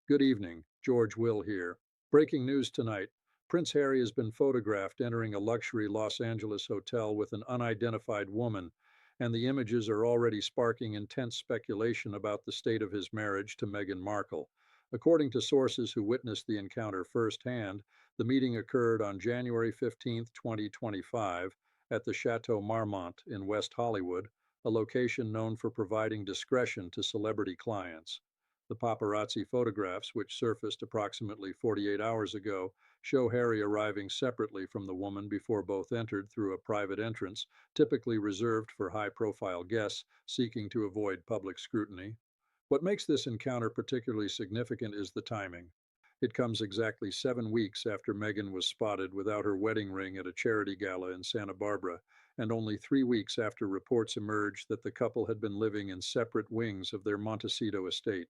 Good evening, George Will here. Breaking news tonight. Prince Harry has been photographed entering a luxury Los Angeles hotel with an unidentified woman, and the images are already sparking intense speculation about the state of his marriage to Meghan Markle. According to sources who witnessed the encounter firsthand, the meeting occurred on January 15, 2025, at the Chateau Marmont in West Hollywood, a location known for providing discretion to celebrity clients. The paparazzi photographs, which surfaced approximately 48 hours ago, show Harry arriving separately from the woman before both entered through a private entrance, typically reserved for high profile guests seeking to avoid public scrutiny. What makes this encounter particularly significant is the timing. It comes exactly 7 weeks after Meghan was spotted without her wedding ring at a charity gala in Santa Barbara, and only 3 weeks after reports emerged that the couple had been living in separate wings of their Montecito estate.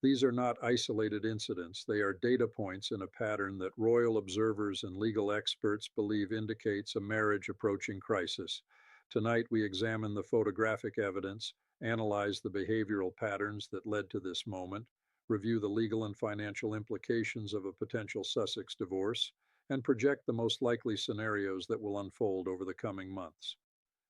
These are not isolated incidents. They are data points in a pattern that royal observers and legal experts believe indicates a marriage approaching crisis. Tonight, we examine the photographic evidence, analyze the behavioral patterns that led to this moment, review the legal and financial implications of a potential Sussex divorce, and project the most likely scenarios that will unfold over the coming months.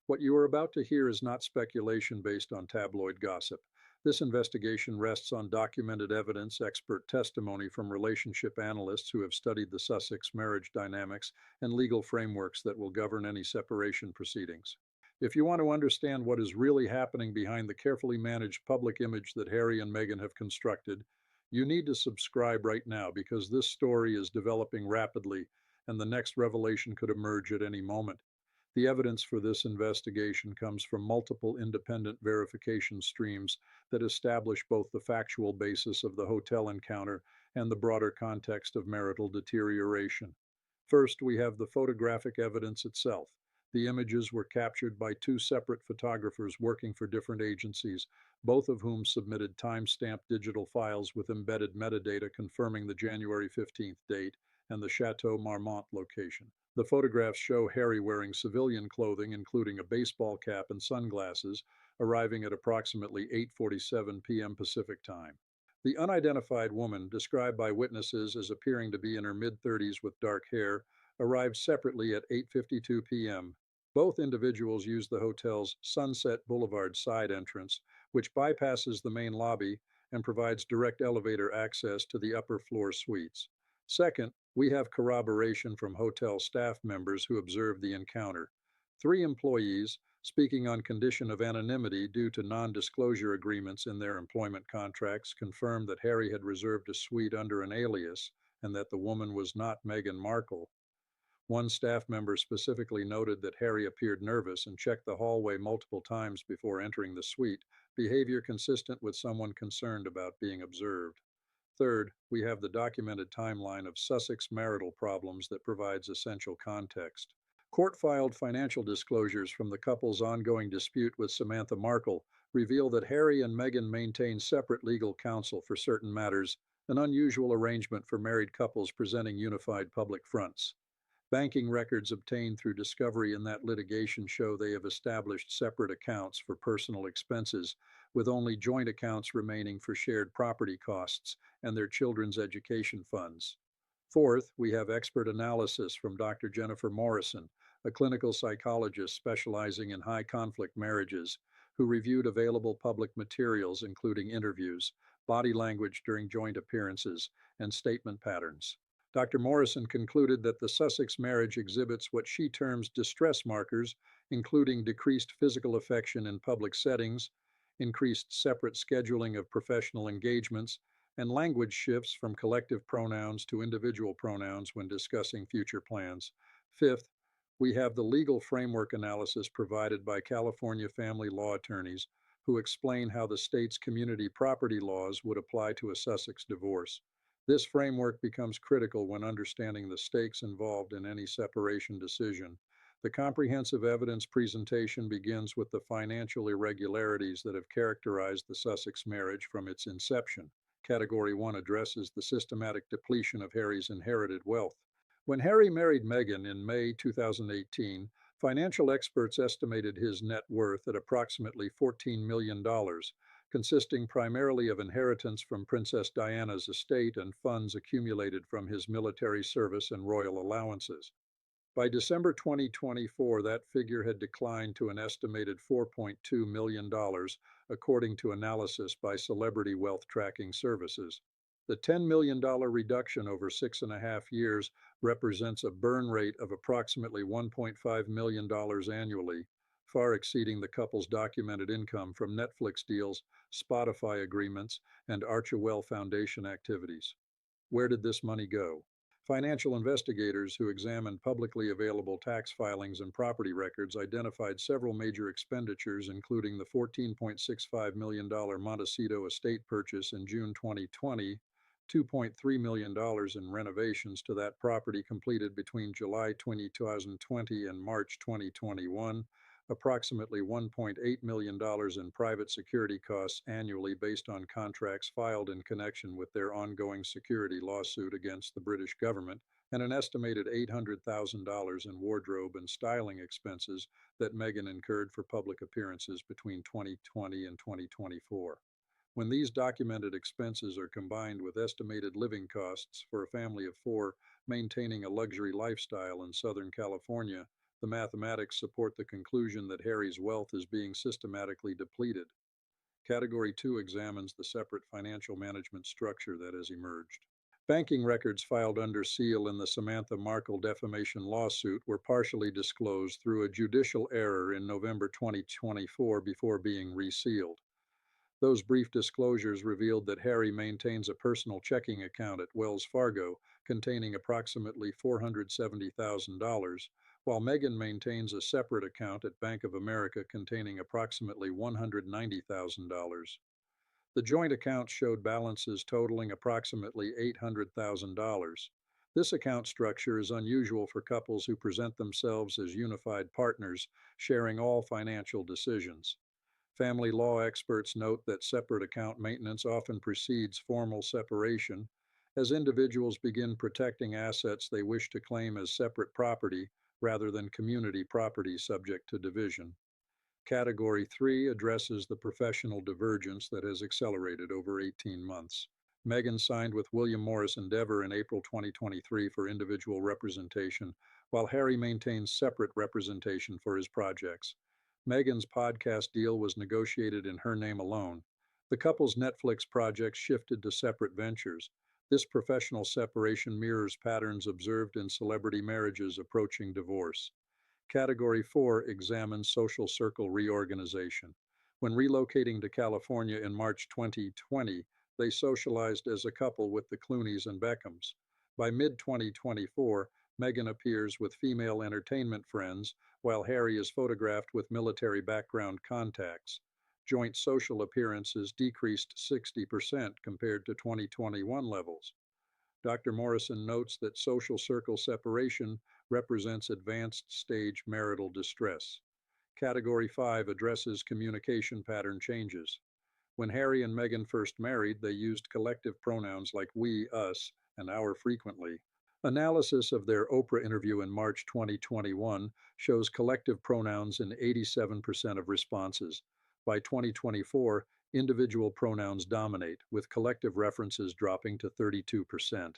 What you are about to hear is not speculation based on tabloid gossip. This investigation rests on documented evidence, expert testimony from relationship analysts who have studied the Sussex marriage dynamics, and legal frameworks that will govern any separation proceedings. If you want to understand what is really happening behind the carefully managed public image that Harry and Meghan have constructed, you need to subscribe right now because this story is developing rapidly and the next revelation could emerge at any moment. The evidence for this investigation comes from multiple independent verification streams that establish both the factual basis of the hotel encounter and the broader context of marital deterioration. First, we have the photographic evidence itself. The images were captured by two separate photographers working for different agencies, both of whom submitted time-stamped digital files with embedded metadata confirming the January 15th date and the Chateau Marmont location. The photographs show Harry wearing civilian clothing, including a baseball cap and sunglasses, arriving at approximately 8:47 p.m. Pacific time. The unidentified woman, described by witnesses as appearing to be in her mid-30s with dark hair, arrived separately at 8:52 p.m. Both individuals used the hotel's Sunset Boulevard side entrance, which bypasses the main lobby and provides direct elevator access to the upper floor suites. Second, we have corroboration from hotel staff members who observed the encounter. Three employees, speaking on condition of anonymity due to non-disclosure agreements in their employment contracts, confirmed that Harry had reserved a suite under an alias and that the woman was not Meghan Markle. One staff member specifically noted that Harry appeared nervous and checked the hallway multiple times before entering the suite, behavior consistent with someone concerned about being observed. Third, we have the documented timeline of Sussex marital problems that provides essential context. Court-filed financial disclosures from the couple's ongoing dispute with Samantha Markle reveal that Harry and Meghan maintain separate legal counsel for certain matters, an unusual arrangement for married couples presenting unified public fronts. Banking records obtained through discovery in that litigation show they have established separate accounts for personal expenses, with only joint accounts remaining for shared property costs and their children's education funds. Fourth, we have expert analysis from Dr. Jennifer Morrison, a clinical psychologist specializing in high conflict marriages, who reviewed available public materials including interviews, body language during joint appearances, and statement patterns. Dr. Morrison concluded that the Sussex marriage exhibits what she terms distress markers, including decreased physical affection in public settings, increased separate scheduling of professional engagements, and language shifts from collective pronouns to individual pronouns when discussing future plans. Fifth, we have the legal framework analysis provided by California family law attorneys who explain how the state's community property laws would apply to a Sussex divorce. This framework becomes critical when understanding the stakes involved in any separation decision. The comprehensive evidence presentation begins with the financial irregularities that have characterized the Sussex marriage from its inception. Category 1 addresses the systematic depletion of Harry's inherited wealth. When Harry married Meghan in May 2018, financial experts estimated his net worth at approximately $14 million, consisting primarily of inheritance from Princess Diana's estate and funds accumulated from his military service and royal allowances. By December 2024, that figure had declined to an estimated $4.2 million, according to analysis by Celebrity Wealth Tracking Services. The $10 million reduction over 6.5 years represents a burn rate of approximately $1.5 million annually, far exceeding the couple's documented income from Netflix deals, Spotify agreements, and Archewell Foundation activities. Where did this money go? Financial investigators who examined publicly available tax filings and property records identified several major expenditures, including the $14.65 million Montecito estate purchase in June 2020, $2.3 million in renovations to that property completed between July 2020 and March 2021, approximately $1.8 million in private security costs annually based on contracts filed in connection with their ongoing security lawsuit against the British government, and an estimated $800,000 in wardrobe and styling expenses that Meghan incurred for public appearances between 2020 and 2024. When these documented expenses are combined with estimated living costs for a family of four maintaining a luxury lifestyle in Southern California, the mathematics support the conclusion that Harry's wealth is being systematically depleted. Category 2 examines the separate financial management structure that has emerged. Banking records filed under seal in the Samantha Markle defamation lawsuit were partially disclosed through a judicial error in November 2024 before being resealed. Those brief disclosures revealed that Harry maintains a personal checking account at Wells Fargo containing approximately $470,000, while Meghan maintains a separate account at Bank of America containing approximately $190,000. The joint account showed balances totaling approximately $800,000. This account structure is unusual for couples who present themselves as unified partners, sharing all financial decisions. Family law experts note that separate account maintenance often precedes formal separation, as individuals begin protecting assets they wish to claim as separate property rather than community property subject to division. Category 3 addresses the professional divergence that has accelerated over 18 months. Meghan signed with William Morris Endeavor in April 2023 for individual representation, while Harry maintains separate representation for his projects. Meghan's podcast deal was negotiated in her name alone. The couple's Netflix projects shifted to separate ventures. This professional separation mirrors patterns observed in celebrity marriages approaching divorce. Category 4 examines social circle reorganization. When relocating to California in March 2020, they socialized as a couple with the Clooneys and Beckhams. By mid-2024, Meghan appears with female entertainment friends, while Harry is photographed with military background contacts. Joint social appearances decreased 60% compared to 2021 levels. Dr. Morrison notes that social circle separation represents advanced stage marital distress. Category 5 addresses communication pattern changes. When Harry and Meghan first married, they used collective pronouns like we, us, and our frequently. Analysis of their Oprah interview in March 2021 shows collective pronouns in 87% of responses. By 2024, individual pronouns dominate, with collective references dropping to 32%.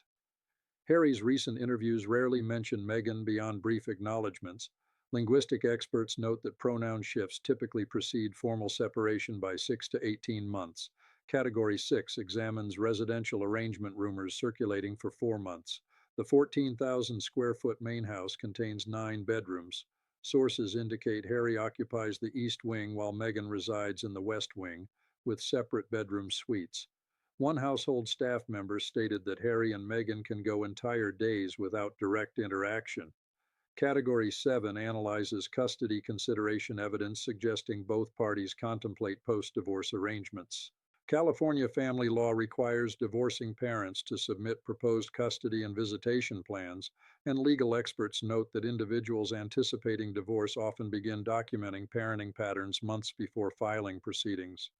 Harry's recent interviews rarely mention Meghan beyond brief acknowledgments. Linguistic experts note that pronoun shifts typically precede formal separation by 6 to 18 months. Category 6 examines residential arrangement rumors circulating for 4 months. The 14,000 square foot main house contains 9 bedrooms. Sources indicate Harry occupies the east wing while Meghan resides in the west wing, with separate bedroom suites. One household staff member stated that Harry and Meghan can go entire days without direct interaction. Category 7 analyzes custody consideration evidence suggesting both parties contemplate post-divorce arrangements. California family law requires divorcing parents to submit proposed custody and visitation plans, and legal experts note that individuals anticipating divorce often begin documenting parenting patterns months before filing proceedings.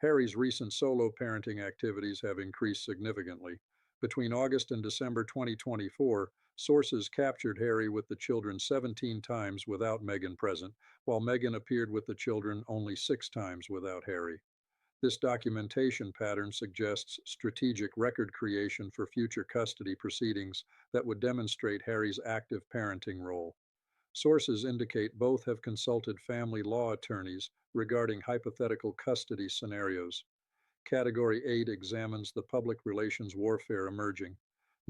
Harry's recent solo parenting activities have increased significantly. Between August and December 2024, sources captured Harry with the children 17 times without Meghan present, while Meghan appeared with the children only 6 times without Harry. This documentation pattern suggests strategic record creation for future custody proceedings that would demonstrate Harry's active parenting role. Sources indicate both have consulted family law attorneys regarding hypothetical custody scenarios. Category 8 examines the public relations warfare emerging.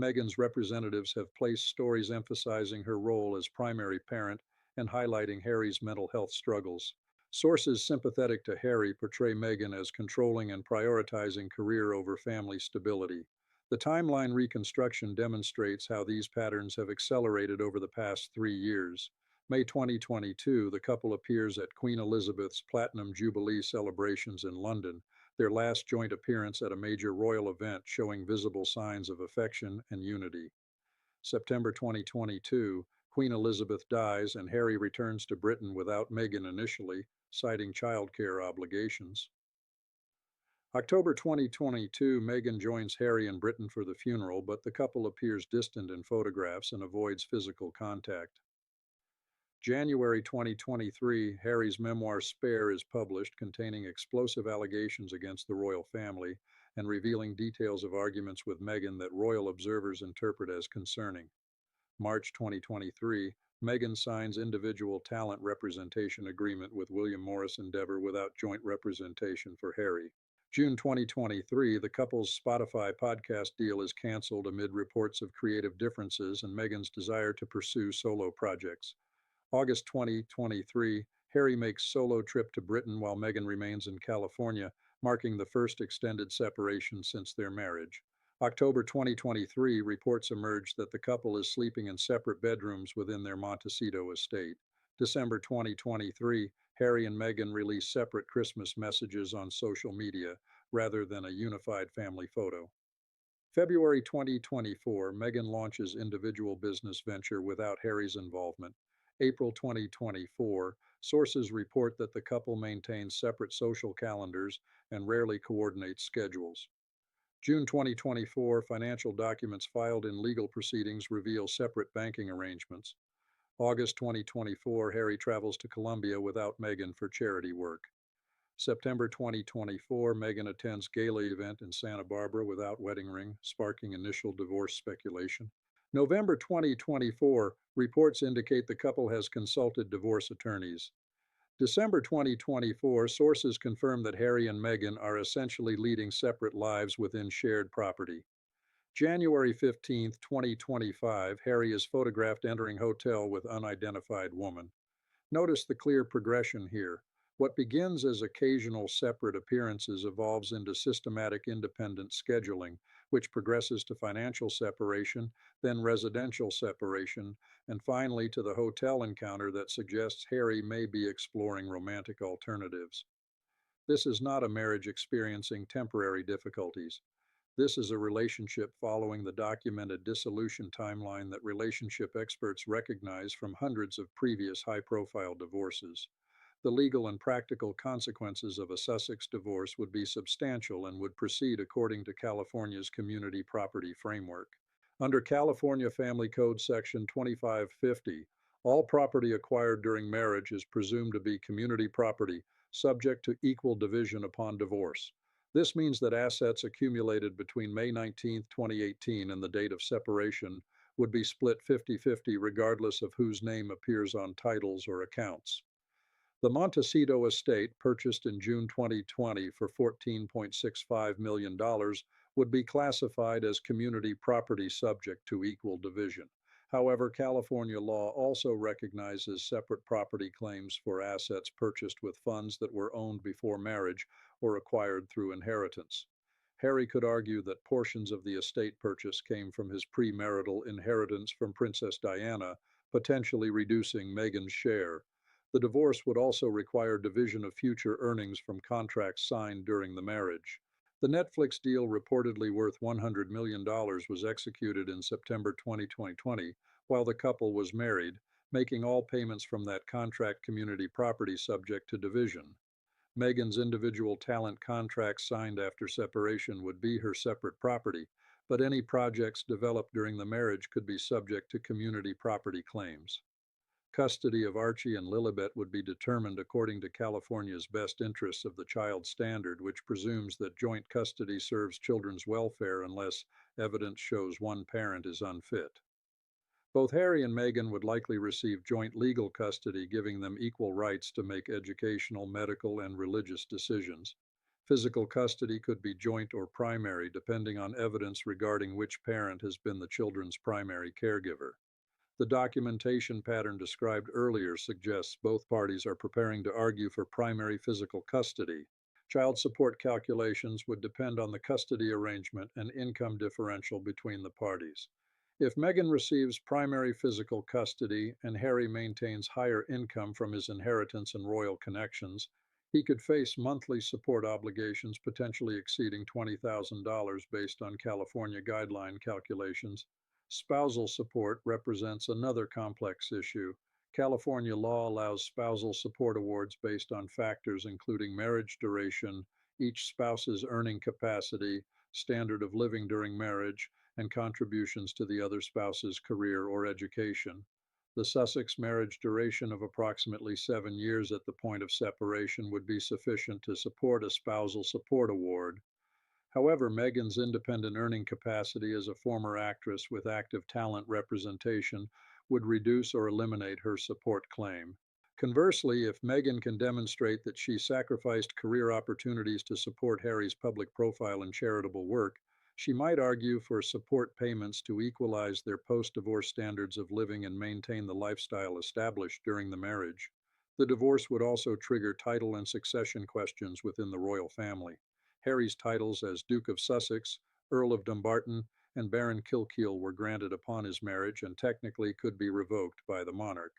Meghan's representatives have placed stories emphasizing her role as primary parent and highlighting Harry's mental health struggles. Sources sympathetic to Harry portray Meghan as controlling and prioritizing career over family stability. The timeline reconstruction demonstrates how these patterns have accelerated over the past 3 years. May 2022, the couple appears at Queen Elizabeth's Platinum Jubilee celebrations in London, their last joint appearance at a major royal event showing visible signs of affection and unity. September 2022, Queen Elizabeth dies and Harry returns to Britain without Meghan initially, citing childcare obligations. October 2022, Meghan joins Harry in Britain for the funeral, but the couple appears distant in photographs and avoids physical contact. January 2023, Harry's memoir Spare is published, containing explosive allegations against the royal family and revealing details of arguments with Meghan that royal observers interpret as concerning. March 2023, Meghan signs individual talent representation agreement with William Morris Endeavor without joint representation for Harry. June 2023, the couple's Spotify podcast deal is canceled amid reports of creative differences and Meghan's desire to pursue solo projects. August 2023, Harry makes solo trip to Britain while Meghan remains in California, marking the first extended separation since their marriage. October 2023, reports emerged that the couple is sleeping in separate bedrooms within their Montecito estate. December 2023, Harry and Meghan release separate Christmas messages on social media rather than a unified family photo. February 2024, Meghan launches individual business venture without Harry's involvement. April 2024, sources report that the couple maintains separate social calendars and rarely coordinates schedules. June 2024, financial documents filed in legal proceedings reveal separate banking arrangements. August 2024, Harry travels to Colombia without Meghan for charity work. September 2024, Meghan attends gala event in Santa Barbara without wedding ring, sparking initial divorce speculation. November 2024, reports indicate the couple has consulted divorce attorneys. December 2024, sources confirm that Harry and Meghan are essentially leading separate lives within shared property. January 15, 2025, Harry is photographed entering hotel with unidentified woman. Notice the clear progression here. What begins as occasional separate appearances evolves into systematic independent scheduling, which progresses to financial separation, then residential separation, and finally to the hotel encounter that suggests Harry may be exploring romantic alternatives. This is not a marriage experiencing temporary difficulties. This is a relationship following the documented dissolution timeline that relationship experts recognize from hundreds of previous high-profile divorces. The legal and practical consequences of a Sussex divorce would be substantial and would proceed according to California's community property framework. Under California Family Code Section 2550, all property acquired during marriage is presumed to be community property, subject to equal division upon divorce. This means that assets accumulated between May 19, 2018 and the date of separation would be split 50-50 regardless of whose name appears on titles or accounts. The Montecito estate, purchased in June 2020 for $14.65 million, would be classified as community property subject to equal division. However, California law also recognizes separate property claims for assets purchased with funds that were owned before marriage or acquired through inheritance. Harry could argue that portions of the estate purchase came from his premarital inheritance from Princess Diana, potentially reducing Meghan's share. The divorce would also require division of future earnings from contracts signed during the marriage. The Netflix deal, reportedly worth $100 million, was executed in September 2020 while the couple was married, making all payments from that contract community property subject to division. Meghan's individual talent contracts signed after separation would be her separate property, but any projects developed during the marriage could be subject to community property claims. Custody of Archie and Lilibet would be determined according to California's best interests of the child standard, which presumes that joint custody serves children's welfare unless evidence shows one parent is unfit. Both Harry and Meghan would likely receive joint legal custody, giving them equal rights to make educational, medical, and religious decisions. Physical custody could be joint or primary, depending on evidence regarding which parent has been the children's primary caregiver. The documentation pattern described earlier suggests both parties are preparing to argue for primary physical custody. Child support calculations would depend on the custody arrangement and income differential between the parties. If Meghan receives primary physical custody and Harry maintains higher income from his inheritance and royal connections, he could face monthly support obligations potentially exceeding $20,000 based on California guideline calculations. Spousal support represents another complex issue. California law allows spousal support awards based on factors including marriage duration, each spouse's earning capacity, standard of living during marriage, and contributions to the other spouse's career or education. The Sussex marriage duration of approximately 7 years at the point of separation would be sufficient to support a spousal support award. However, Meghan's independent earning capacity as a former actress with active talent representation would reduce or eliminate her support claim. Conversely, if Meghan can demonstrate that she sacrificed career opportunities to support Harry's public profile and charitable work, she might argue for support payments to equalize their post divorce standards of living and maintain the lifestyle established during the marriage. The divorce would also trigger title and succession questions within the royal family. Harry's titles as Duke of Sussex, Earl of Dumbarton, and Baron Kilkeel were granted upon his marriage and technically could be revoked by the monarch.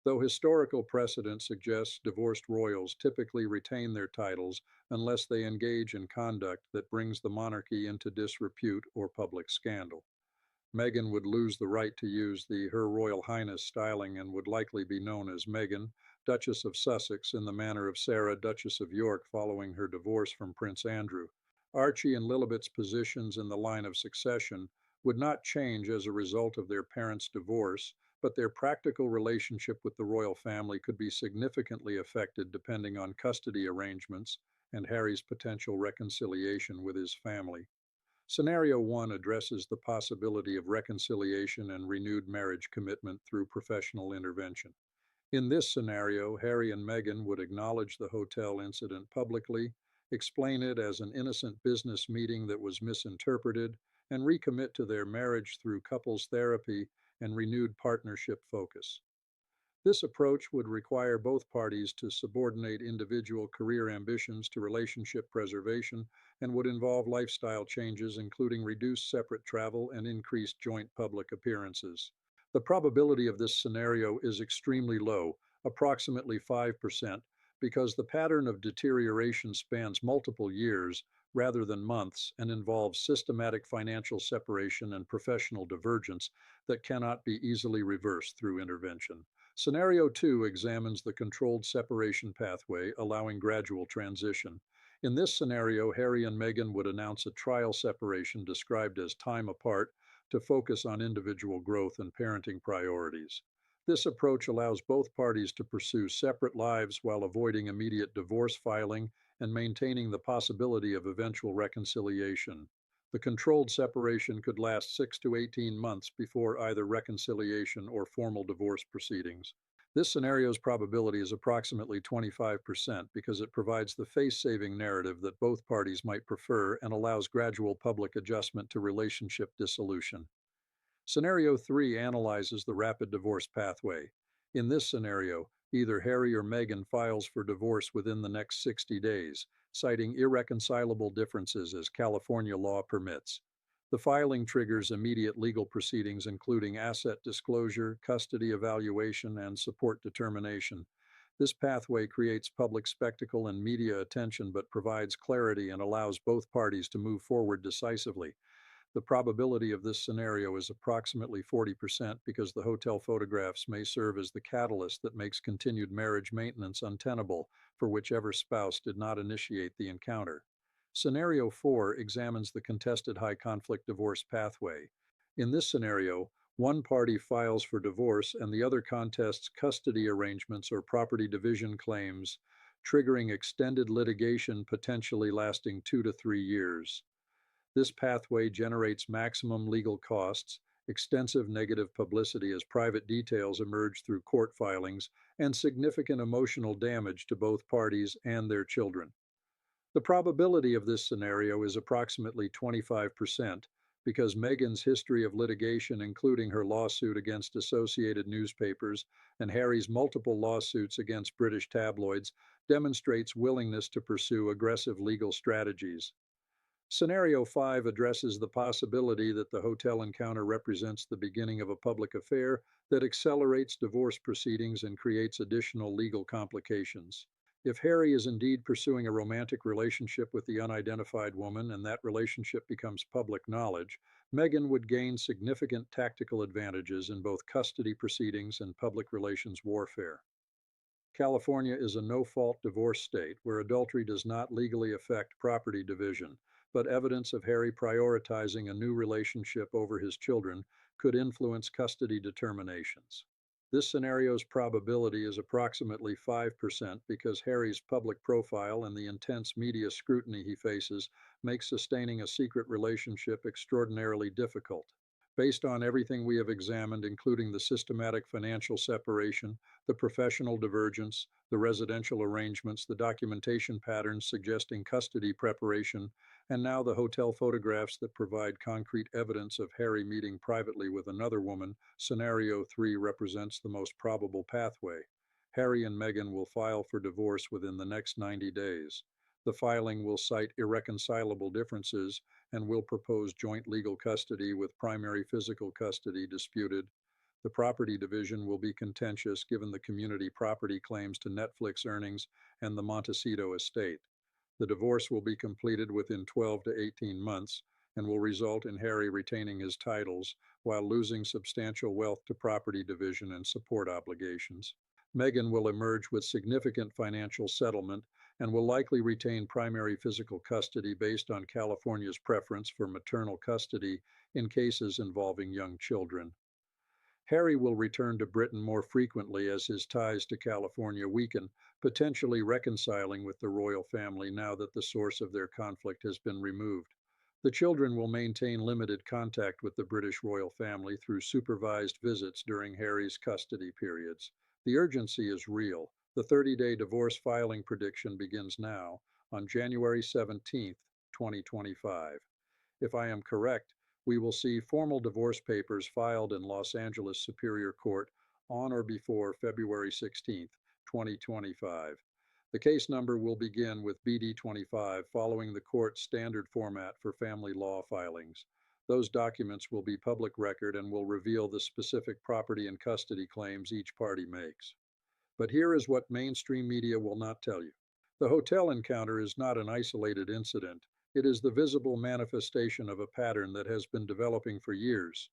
Though historical precedent suggests divorced royals typically retain their titles unless they engage in conduct that brings the monarchy into disrepute or public scandal. Meghan would lose the right to use the Her Royal Highness styling and would likely be known as Meghan, Duchess of Sussex, in the manner of Sarah, Duchess of York, following her divorce from Prince Andrew. Archie and Lilibet's positions in the line of succession would not change as a result of their parents' divorce, but their practical relationship with the royal family could be significantly affected depending on custody arrangements and Harry's potential reconciliation with his family. Scenario 1 addresses the possibility of reconciliation and renewed marriage commitment through professional intervention. In this scenario, Harry and Meghan would acknowledge the hotel incident publicly, explain it as an innocent business meeting that was misinterpreted, and recommit to their marriage through couples therapy and renewed partnership focus. This approach would require both parties to subordinate individual career ambitions to relationship preservation and would involve lifestyle changes, including reduced separate travel and increased joint public appearances. The probability of this scenario is extremely low, approximately 5%, because the pattern of deterioration spans multiple years rather than months and involves systematic financial separation and professional divergence that cannot be easily reversed through intervention. Scenario 2 examines the controlled separation pathway, allowing gradual transition. In this scenario, Harry and Meghan would announce a trial separation described as time apart to focus on individual growth and parenting priorities. This approach allows both parties to pursue separate lives while avoiding immediate divorce filing and maintaining the possibility of eventual reconciliation. The controlled separation could last 6 to 18 months before either reconciliation or formal divorce proceedings. This scenario's probability is approximately 25% because it provides the face-saving narrative that both parties might prefer and allows gradual public adjustment to relationship dissolution. Scenario 3 analyzes the rapid divorce pathway. In this scenario, either Harry or Meghan files for divorce within the next 60 days, citing irreconcilable differences as California law permits. The filing triggers immediate legal proceedings including asset disclosure, custody evaluation, and support determination. This pathway creates public spectacle and media attention but provides clarity and allows both parties to move forward decisively. The probability of this scenario is approximately 40% because the hotel photographs may serve as the catalyst that makes continued marriage maintenance untenable for whichever spouse did not initiate the encounter. Scenario 4 examines the contested high conflict divorce pathway. In this scenario, One party files for divorce and the other contests custody arrangements or property division claims, triggering extended litigation potentially lasting 2 to 3 years. This pathway generates maximum legal costs, extensive negative publicity as private details emerge through court filings, and significant emotional damage to both parties and their children. The probability of this scenario is approximately 25% because Meghan's history of litigation, including her lawsuit against Associated Newspapers and Harry's multiple lawsuits against British tabloids, demonstrates willingness to pursue aggressive legal strategies. Scenario 5 addresses the possibility that the hotel encounter represents the beginning of a public affair that accelerates divorce proceedings and creates additional legal complications. If Harry is indeed pursuing a romantic relationship with the unidentified woman and that relationship becomes public knowledge, Meghan would gain significant tactical advantages in both custody proceedings and public relations warfare. California is a no-fault divorce state where adultery does not legally affect property division, but evidence of Harry prioritizing a new relationship over his children could influence custody determinations. This scenario's probability is approximately 5% because Harry's public profile and the intense media scrutiny he faces make sustaining a secret relationship extraordinarily difficult. Based on everything we have examined, including the systematic financial separation, the professional divergence, the residential arrangements, the documentation patterns suggesting custody preparation, and now the hotel photographs that provide concrete evidence of Harry meeting privately with another woman, scenario 3 represents the most probable pathway. Harry and Meghan will file for divorce within the next 90 days. The filing will cite irreconcilable differences and will propose joint legal custody with primary physical custody disputed. The property division will be contentious given the community property claims to Netflix earnings and the Montecito estate. The divorce will be completed within 12 to 18 months and will result in Harry retaining his titles while losing substantial wealth to property division and support obligations. Meghan will emerge with significant financial settlement and will likely retain primary physical custody based on California's preference for maternal custody in cases involving young children. Harry will return to Britain more frequently as his ties to California weaken, potentially reconciling with the royal family now that the source of their conflict has been removed. The children will maintain limited contact with the British royal family through supervised visits during Harry's custody periods. The urgency is real. The 30-day divorce filing prediction begins now, on January 17, 2025. If I am correct, we will see formal divorce papers filed in Los Angeles Superior Court on or before February 16, 2025. The case number will begin with BD 25 following the court's standard format for family law filings. Those documents will be public record and will reveal the specific property and custody claims each party makes. But here is what mainstream media will not tell you. The hotel encounter is not an isolated incident. It is the visible manifestation of a pattern that has been developing for years.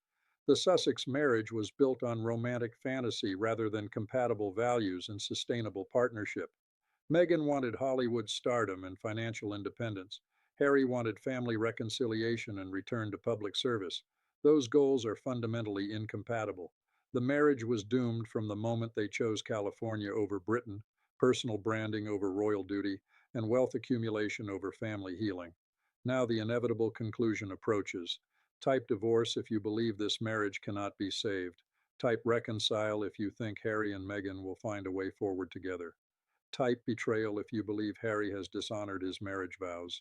The Sussex marriage was built on romantic fantasy rather than compatible values and sustainable partnership. Meghan wanted Hollywood stardom and financial independence. Harry wanted family reconciliation and return to public service. Those goals are fundamentally incompatible. The marriage was doomed from the moment they chose California over Britain, personal branding over royal duty, and wealth accumulation over family healing. Now the inevitable conclusion approaches. Type divorce if you believe this marriage cannot be saved. Type reconcile if you think Harry and Meghan will find a way forward together. Type betrayal if you believe Harry has dishonored his marriage vows.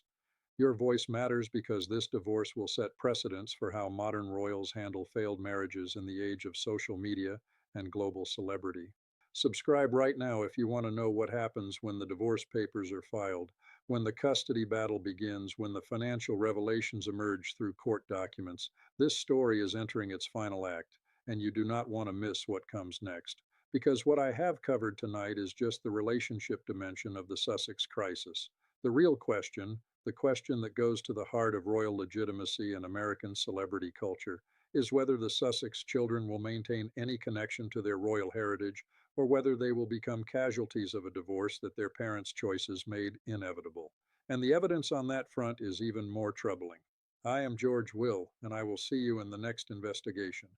Your voice matters because this divorce will set precedents for how modern royals handle failed marriages in the age of social media and global celebrity. Subscribe right now if you want to know what happens when the divorce papers are filed, when the custody battle begins, when the financial revelations emerge through court documents. This story is entering its final act, and you do not want to miss what comes next. Because what I have covered tonight is just the relationship dimension of the Sussex crisis. The real question, the question that goes to the heart of royal legitimacy and American celebrity culture, is whether the Sussex children will maintain any connection to their royal heritage or whether they will become casualties of a divorce that their parents' choices made inevitable. And the evidence on that front is even more troubling. I am George Will, and I will see you in the next investigation.